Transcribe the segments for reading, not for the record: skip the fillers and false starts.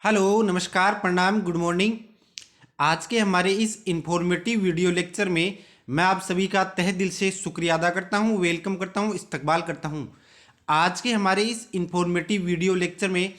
Hello, नमस्कार, प्रणाम, good morning. आज के हमारे इस इन्फॉर्मेटिव वीडियो लेक्चर में मैं आप सभी का तहे दिल से शुक्रिया अदा करता हूं, वेलकम करता हूं, इस्तकबाल करता हूं। आज के हमारे इस इन्फॉर्मेटिव वीडियो लेक्चर में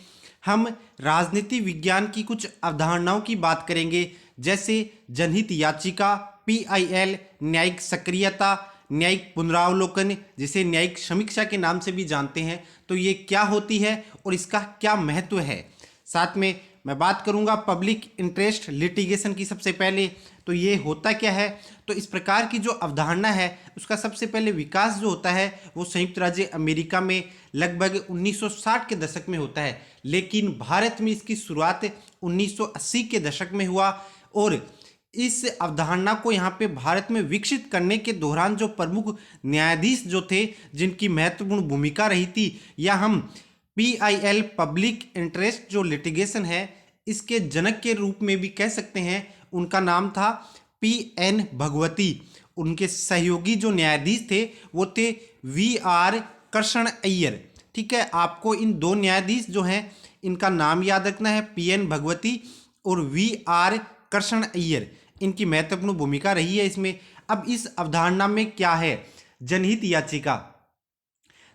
हम राजनीति विज्ञान की कुछ अवधारणाओं की बात करेंगे, जैसे जनहित याचिका, PIL, न्यायिक सक्रियता, न्यायिक पुनरावलोकन, जिसे न्यायिक समीक्षा के नाम से भी जानते हैं। तो ये क्या होती है और इसका क्या महत्व है। साथ में मैं बात करूंगा पब्लिक इंटरेस्ट लिटिगेशन की। सबसे पहले तो ये होता क्या है, तो इस प्रकार की जो अवधारणा है उसका सबसे पहले विकास जो होता है वो संयुक्त राज्य अमेरिका में लगभग 1960 के दशक में होता है, लेकिन भारत में इसकी शुरुआत 1980 के दशक में हुआ। और इस अवधारणा को यहाँ पे भारत में विकसित करने के दौरान जो प्रमुख न्यायाधीश जो थे, जिनकी महत्वपूर्ण भूमिका रही थी, या हम PIL पब्लिक इंटरेस्ट जो लिटिगेशन है इसके जनक के रूप में भी कह सकते हैं, उनका नाम था PN भगवती। उनके सहयोगी जो न्यायाधीश थे वो थे VR कृष्ण अय्यर। ठीक है, आपको इन दो न्यायाधीश जो हैं इनका नाम याद रखना है, PN भगवती और VR कृष्ण अय्यर। इनकी महत्वपूर्ण भूमिका रही है इसमें। अब इस अवधारणा में क्या है, जनहित याचिका।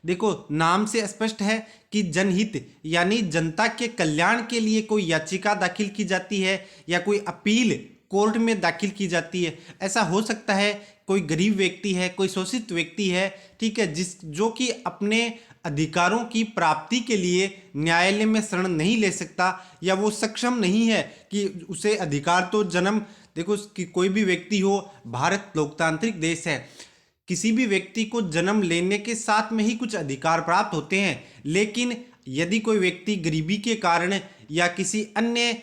देखो, नाम से स्पष्ट है कि जनहित यानी जनता के कल्याण के लिए कोई याचिका दाखिल की जाती है या कोई अपील कोर्ट में दाखिल की जाती है। ऐसा हो सकता है कोई गरीब व्यक्ति है, कोई शोषित व्यक्ति है, ठीक है, जो कि अपने अधिकारों की प्राप्ति के लिए न्यायालय में शरण नहीं ले सकता, या वो सक्षम नहीं है कि उसे अधिकार तो जन्म, देखो कि कोई भी व्यक्ति हो, भारत लोकतांत्रिक देश है, किसी भी व्यक्ति को जन्म लेने के साथ में ही कुछ अधिकार प्राप्त होते हैं। लेकिन यदि कोई व्यक्ति गरीबी के कारण या किसी अन्य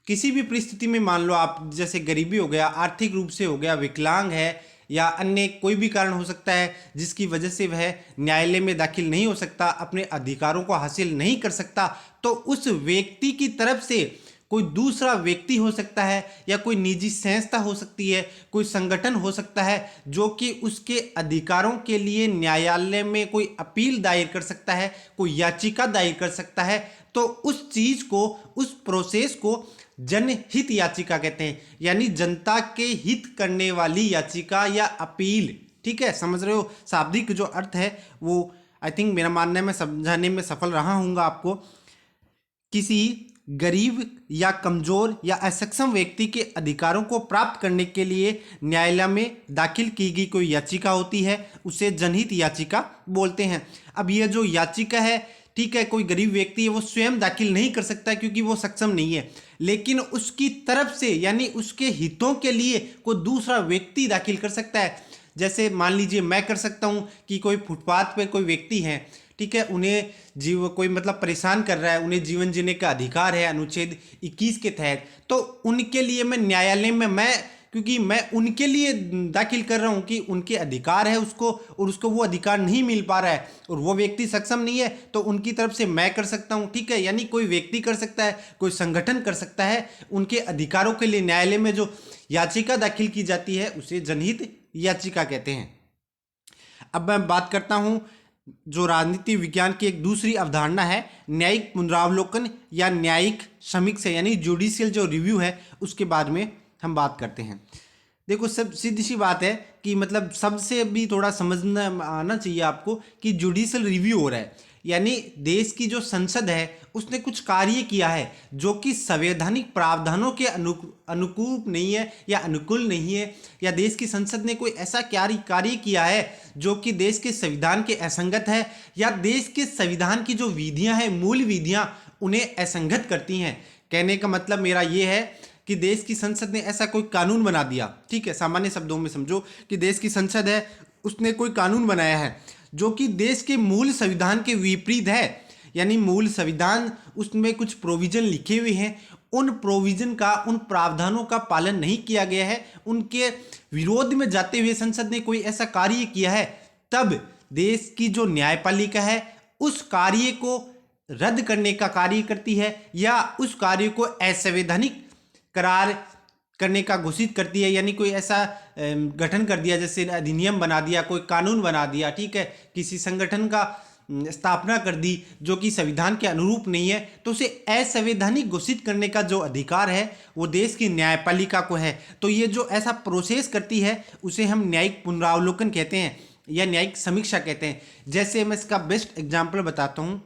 किसी भी परिस्थिति में, मान लो आप, जैसे गरीबी हो गया, आर्थिक रूप से हो गया, विकलांग है, या अन्य कोई भी कारण हो सकता है जिसकी वजह से वह न्यायालय में दाखिल नहीं हो सकता, अपने अधिकारों को हासिल नहीं कर सकता, तो उस व्यक्ति की तरफ से कोई दूसरा व्यक्ति हो सकता है या कोई निजी संस्था हो सकती है, कोई संगठन हो सकता है, जो कि उसके अधिकारों के लिए न्यायालय में कोई अपील दायर कर सकता है, कोई याचिका दायर कर सकता है। तो उस चीज को, उस प्रोसेस को जनहित याचिका कहते हैं, यानी जनता के हित करने वाली याचिका या अपील। ठीक है, समझ रहे हो, शाब्दिक जो अर्थ है वो आई थिंक मेरा मानना है मैं समझाने में सफल रहा हूँगा आपको। किसी गरीब या कमजोर या असक्षम व्यक्ति के अधिकारों को प्राप्त करने के लिए न्यायालय में दाखिल की गई कोई याचिका होती है, उसे जनहित याचिका बोलते हैं। अब यह जो याचिका है, ठीक है, कोई गरीब व्यक्ति है वो स्वयं दाखिल नहीं कर सकता क्योंकि वो सक्षम नहीं है, लेकिन उसकी तरफ से यानी उसके हितों के लिए कोई दूसरा व्यक्ति दाखिल कर सकता है। जैसे मान लीजिए मैं कर सकता हूं कि कोई फुटपाथ पे कोई व्यक्ति है, ठीक है, उन्हें कोई मतलब परेशान कर रहा है, उन्हें जीवन जीने का अधिकार है अनुच्छेद 21 के तहत, तो उनके लिए मैं न्यायालय में क्योंकि मैं उनके लिए दाखिल कर रहा हूं कि उनके अधिकार है उसको, और उसको वो अधिकार नहीं मिल पा रहा है और वो व्यक्ति सक्षम नहीं है, तो उनकी तरफ से मैं कर सकता हूं। ठीक है, यानी कोई व्यक्ति कर सकता है, कोई संगठन कर सकता है, उनके अधिकारों के लिए न्यायालय में जो याचिका दाखिल की जाती है उसे जनहित याचिका कहते हैं। अब मैं बात करता हूं जो राजनीति विज्ञान की एक दूसरी अवधारणा है, न्यायिक पुनरावलोकन या न्यायिक समीक्षा, यानी जुडिशियल जो रिव्यू है उसके बारे में हम बात करते हैं। देखो, सब सीधी सी बात है कि मतलब सबसे भी थोड़ा समझना आना चाहिए आपको कि जुडिशियल रिव्यू हो रहा है, यानी देश की जो संसद है उसने कुछ कार्य किया है जो कि संवैधानिक प्रावधानों के अनुकूल नहीं है या अनुकूल नहीं है, या देश की संसद ने कोई ऐसा कार्य किया है जो कि देश के संविधान के असंगत है, या देश के संविधान की जो विधियां हैं, मूल विधियां, उन्हें असंगत करती हैं। कहने का मतलब मेरा ये है कि देश की संसद ने ऐसा कोई कानून बना दिया, ठीक है, सामान्य शब्दों में समझो कि देश की संसद है, उसने कोई कानून बनाया है जो कि देश के मूल संविधान के विपरीत है, यानी मूल संविधान उसमें कुछ प्रोविजन लिखे हुए हैं, उन प्रोविजन का, उन प्रावधानों का पालन नहीं किया गया है, उनके विरोध में जाते हुए संसद ने कोई ऐसा कार्य किया है, तब देश की जो न्यायपालिका है उस कार्य को रद्द करने का कार्य करती है, या उस कार्य को असंवैधानिक करार करने का घोषित करती है, यानी कोई ऐसा गठन कर दिया, जैसे अधिनियम बना दिया, कोई कानून बना दिया, ठीक है, किसी संगठन का स्थापना कर दी जो कि संविधान के अनुरूप नहीं है, तो उसे असंवैधानिक घोषित करने का जो अधिकार है वो देश की न्यायपालिका को है। तो ये जो ऐसा प्रोसेस करती है उसे हम न्यायिक पुनरावलोकन कहते हैं या न्यायिक समीक्षा कहते हैं। जैसे मैं इसका बेस्ट एग्जाम्पल बताता हूँ,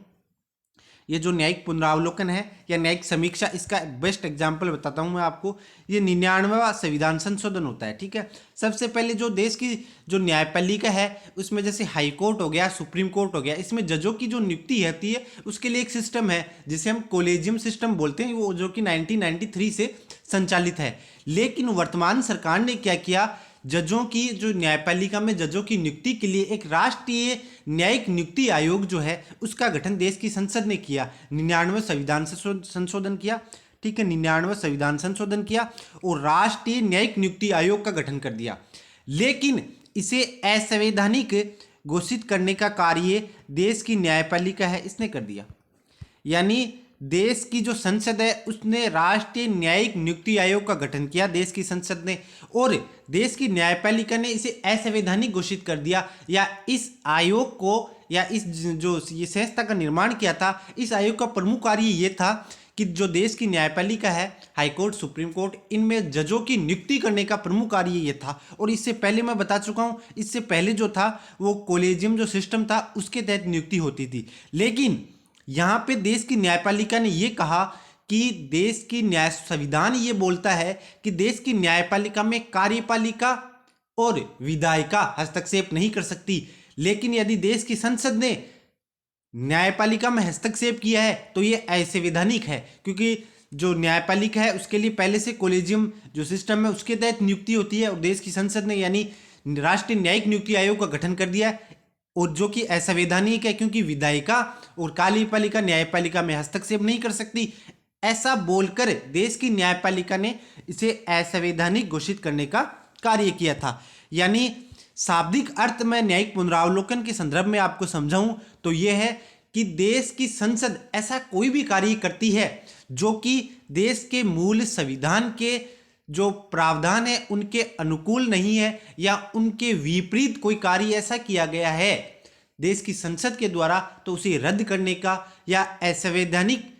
ये जो न्यायिक पुनरावलोकन है या न्यायिक समीक्षा, इसका बेस्ट एग्जाम्पल बताता हूँ मैं आपको। ये 99वां संविधान संशोधन होता है, ठीक है। सबसे पहले जो देश की जो न्यायपालिका है उसमें जैसे हाई कोर्ट हो गया, सुप्रीम कोर्ट हो गया, इसमें जजों की जो नियुक्ति होती है उसके लिए एक सिस्टम है जिसे हम कोलेजियम सिस्टम बोलते हैं, वो जो कि 1993 से संचालित है। लेकिन वर्तमान सरकार ने क्या किया, जजों की जो न्यायपालिका में जजों की नियुक्ति के लिए एक राष्ट्रीय न्यायिक नियुक्ति आयोग जो है उसका गठन देश की संसद ने किया। 99 संविधान संशोधन किया, ठीक है, 99 संविधान संशोधन किया और राष्ट्रीय न्यायिक नियुक्ति आयोग का गठन कर दिया। लेकिन इसे असंवैधानिक घोषित करने का कार्य देश की न्यायपालिका है इसने कर दिया। यानी देश की जो संसद है उसने राष्ट्रीय न्यायिक नियुक्ति आयोग का गठन किया देश की संसद ने, और देश की न्यायपालिका ने इसे असंवैधानिक घोषित कर दिया। या इस आयोग को या इस जो ये संस्था का निर्माण किया था, इस आयोग का प्रमुख कार्य ये था कि जो देश की न्यायपालिका है, हाईकोर्ट, सुप्रीम कोर्ट, इनमें जजों की नियुक्ति करने का प्रमुख कार्य ये था। और इससे पहले मैं बता चुका हूँ, इससे पहले जो था वो कोलेजियम जो सिस्टम था उसके तहत नियुक्ति होती थी। लेकिन यहाँ पे देश की न्यायपालिका ने ये कहा कि देश की न्याय संविधान ये बोलता है कि देश की न्यायपालिका में कार्यपालिका और विधायिका हस्तक्षेप नहीं कर सकती। लेकिन यदि देश की संसद ने न्यायपालिका में हस्तक्षेप किया है तो ये असंवैधानिक है, क्योंकि जो न्यायपालिका है उसके लिए पहले से कोलेजियम जो सिस्टम है उसके तहत नियुक्ति होती है, और देश की संसद ने यानी राष्ट्रीय न्यायिक नियुक्ति आयोग का गठन कर दिया है, और जो कि असंवैधानिक है क्योंकि विधायिका और कार्यपालिका न्यायपालिका में हस्तक्षेप नहीं कर सकती। ऐसा बोलकर देश की न्यायपालिका ने इसे असंवैधानिक घोषित करने का कार्य किया था। यानी शाब्दिक अर्थ में न्यायिक पुनरावलोकन के संदर्भ में आपको समझाऊं तो यह है कि देश की संसद ऐसा कोई भी कार्य करती है जो कि देश के मूल संविधान के जो प्रावधान है उनके अनुकूल नहीं है, या उनके विपरीत कोई कार्य ऐसा किया गया है देश की संसद के द्वारा, तो उसे रद्द करने का या असंवैधानिक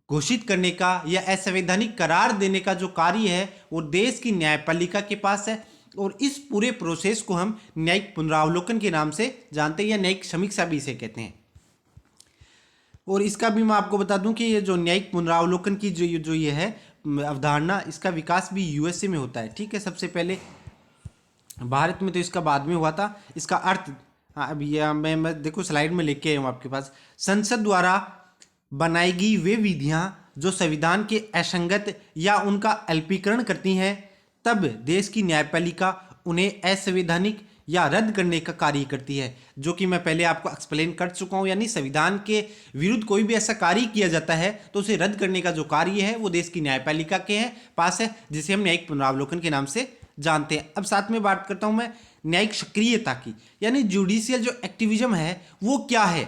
घोषित करने का या असंवैधानिक करार देने का जो कार्य है वो देश की न्यायपालिका के पास है। और इस पूरे प्रोसेस को हम न्यायिक पुनरावलोकन के नाम से जानते हैं या न्यायिक समीक्षा भी इसे कहते हैं। और इसका भी मैं आपको बता दूं कि ये जो न्यायिक पुनरावलोकन की जो ये है अवधारणा, इसका विकास भी यूएसए में होता है, ठीक है। सबसे पहले भारत में तो इसका बाद में हुआ था। इसका अर्थ हाँ अभी यह मैं देखो स्लाइड में लिख के आया हूँ आपके पास। संसद द्वारा बनाई गई वे विधियाँ जो संविधान के असंगत या उनका अल्पीकरण करती हैं, तब देश की न्यायपालिका उन्हें असंवैधानिक या रद्द करने का कार्य करती है, जो कि मैं पहले आपको एक्सप्लेन कर चुका हूँ। यानी संविधान के विरुद्ध कोई भी ऐसा कार्य किया जाता है तो उसे रद्द करने का जो कार्य है वो देश की न्यायपालिका के पास है, जिसे हम न्यायिक पुनरावलोकन के नाम से जानते हैं। अब साथ में बात करता हूँ मैं न्यायिक सक्रियता की, यानी जुडिशियल जो एक्टिविज्म है वो क्या है।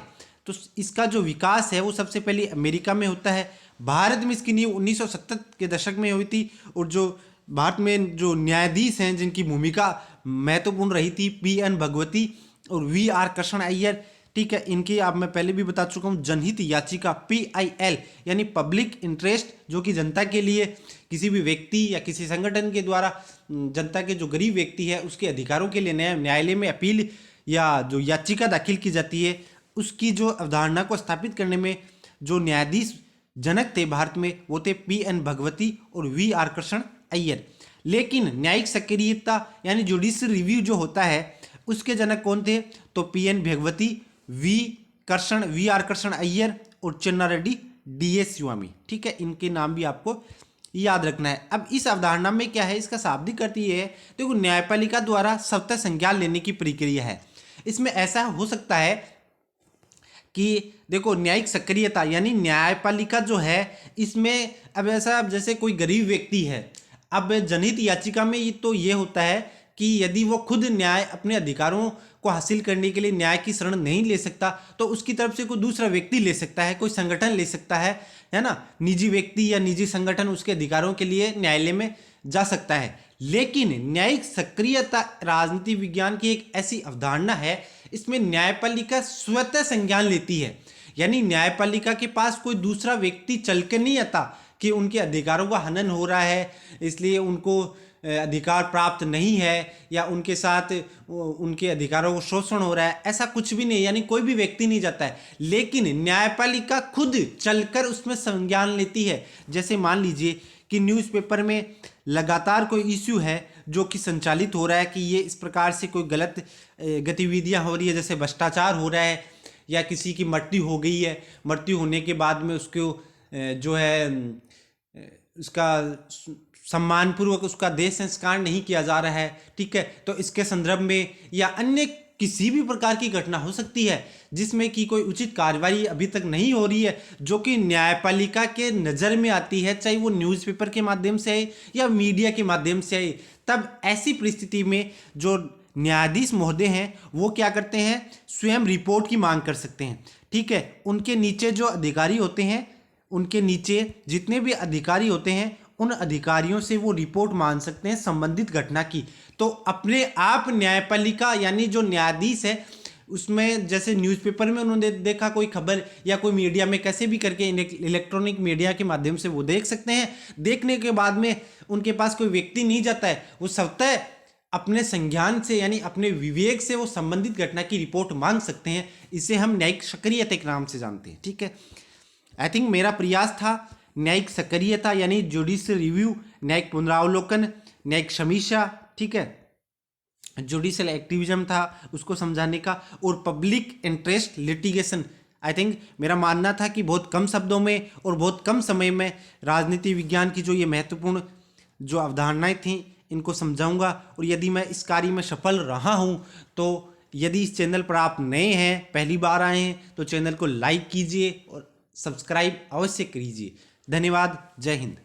तो इसका जो विकास है वो सबसे पहले अमेरिका में होता है। भारत में इसकी नींव 1970 के दशक में हुई थी, और जो भारत में जो न्यायाधीश हैं जिनकी भूमिका महत्वपूर्ण रही थी, पी.एन. भगवती और वी.आर. कृष्ण अय्यर, ठीक है। इनकी आप मैं पहले भी बता चुका हूँ जनहित याचिका PIL यानी पब्लिक इंटरेस्ट, जो कि जनता के लिए किसी भी व्यक्ति या किसी संगठन के द्वारा जनता के जो गरीब व्यक्ति है उसके अधिकारों के लिए न्यायालय में अपील या जो याचिका दाखिल की जाती है, उसकी जो अवधारणा को स्थापित करने में जो न्यायाधीश जनक थे भारत में वो थे पी.एन. भगवती और वी.आर. कृष्ण अय्यर। लेकिन न्यायिक सक्रियता यानी जुडिशियल रिव्यू जो होता है उसके जनक कौन थे, तो पी.एन. भगवती, वी.आर. कृष्ण अय्यर और चन्ना रेड्डी D.S. स्वामी, ठीक है। इनके नाम भी आपको याद रखना है। अब इस अवधारणा में क्या है, इसका शाब्दिक अर्थ ये है, देखो न्यायपालिका द्वारा स्वतः संज्ञान लेने की प्रक्रिया है। इसमें ऐसा हो सकता है कि देखो न्यायिक सक्रियता यानी न्यायपालिका जो है इसमें अब ऐसा जैसे कोई गरीब व्यक्ति है, अब जनहित याचिका में ये होता है कि यदि वो खुद न्याय अपने अधिकारों को हासिल करने के लिए न्याय की शरण नहीं ले सकता तो उसकी तरफ से कोई दूसरा व्यक्ति ले सकता है, कोई संगठन ले सकता है ना, निजी व्यक्ति या निजी संगठन उसके अधिकारों के लिए न्यायालय में जा सकता है। लेकिन न्यायिक सक्रियता राजनीति विज्ञान की एक ऐसी अवधारणा है, इसमें न्यायपालिका स्वतः संज्ञान लेती है। यानी न्यायपालिका के पास कोई दूसरा व्यक्ति चल के नहीं आता कि उनके अधिकारों का हनन हो रहा है इसलिए उनको अधिकार प्राप्त नहीं है, या उनके साथ उनके अधिकारों को शोषण हो रहा है, ऐसा कुछ भी नहीं। यानी कोई भी व्यक्ति नहीं जाता है, लेकिन न्यायपालिका खुद चलकर उसमें संज्ञान लेती है। जैसे मान लीजिए कि न्यूज़पेपर में लगातार कोई इश्यू है जो कि संचालित हो रहा है कि ये इस प्रकार से कोई गलत गतिविधियां हो रही है, जैसे भ्रष्टाचार हो रहा है या किसी की मृत्यु हो गई है, मृत्यु होने के बाद में उसको जो है उसका सम्मानपूर्वक उसका देह संस्कार नहीं किया जा रहा है, ठीक है। तो इसके संदर्भ में या अन्य किसी भी प्रकार की घटना हो सकती है जिसमें कि कोई उचित कार्रवाई अभी तक नहीं हो रही है, जो कि न्यायपालिका के नज़र में आती है, चाहे वो न्यूज़पेपर के माध्यम से आए या मीडिया के माध्यम से आए। तब ऐसी परिस्थिति में जो न्यायाधीश महोदय हैं वो क्या करते हैं, स्वयं रिपोर्ट की मांग कर सकते हैं, ठीक है। उनके नीचे जो अधिकारी होते हैं, उनके नीचे जितने भी अधिकारी होते हैं, उन अधिकारियों से वो रिपोर्ट मांग सकते हैं संबंधित घटना की। तो अपने आप न्यायपालिका यानी जो न्यायाधीश है उसमें, जैसे न्यूज़पेपर में उन्होंने देखा कोई खबर या कोई मीडिया में कैसे भी करके इलेक्ट्रॉनिक मीडिया के माध्यम से वो देख सकते हैं। देखने के बाद में उनके पास कोई व्यक्ति नहीं जाता है, वो स्वतः अपने संज्ञान से यानी अपने विवेक से वो संबंधित घटना की रिपोर्ट मांग सकते हैं। इसे हम न्यायिक सक्रियता के नाम से जानते हैं, ठीक है। आई थिंक मेरा प्रयास था न्यायिक सक्रियता यानी जुडिशियल रिव्यू, न्यायिक पुनरावलोकन, न्यायिक समीक्षा, ठीक है, जुडिशियल एक्टिविज्म था उसको समझाने का, और public interest litigation. I think मेरा मानना था कि बहुत कम शब्दों में और बहुत कम समय में राजनीति विज्ञान की जो ये महत्वपूर्ण जो अवधारणाएं थीं इनको समझाऊंगा। और यदि मैं इस कार्य में सफल रहा हूं तो यदि इस चैनल पर आप नए हैं, पहली बार आए हैं, तो चैनल को लाइक कीजिए और सब्सक्राइब अवश्य कीजिए। धन्यवाद। जय हिंद।